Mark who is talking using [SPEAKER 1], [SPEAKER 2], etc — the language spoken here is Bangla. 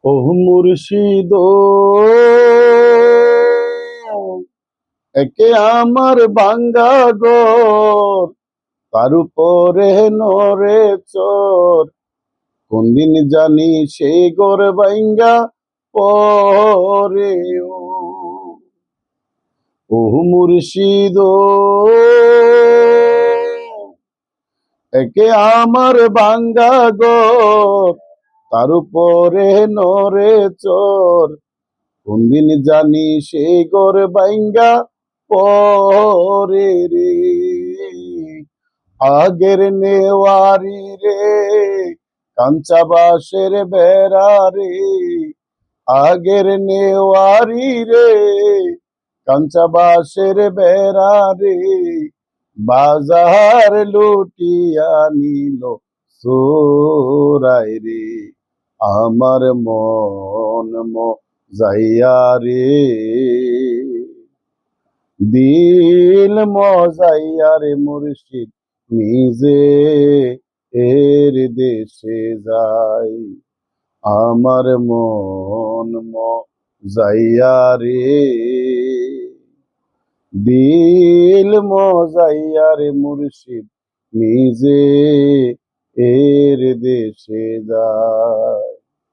[SPEAKER 1] ওহ মুর্শিদ একে আমার ভাঙ্গা ঘর, তার উপরে নরে চর। কোন দিন জানি সেই ঘর ভাঙ্গা পরে। ওহ মুর্শিদ একে আমার ভাঙ্গা ঘর, তার উপরে নরে চর। কোন দিন জানি সেই ঘর ভাঙ্গা পরে রে। আগের নেওয়ারি রে, কাঞ্চা বাঁশের বেড়া রে। আগের নেওয়ারি রে, কাঞ্চা বাঁশের বেড়া রে। বাজার লুটিয়া নিল চোরাই রে। আমার মন যাইয়া রে, দিল মজাইয়া রে মুর্শিদ নিজে এর দেশে যাই। আমার মন যাইয়া রে, দিল মজাইয়া রে মুর্শিদ নিজে এর দেশে যাই।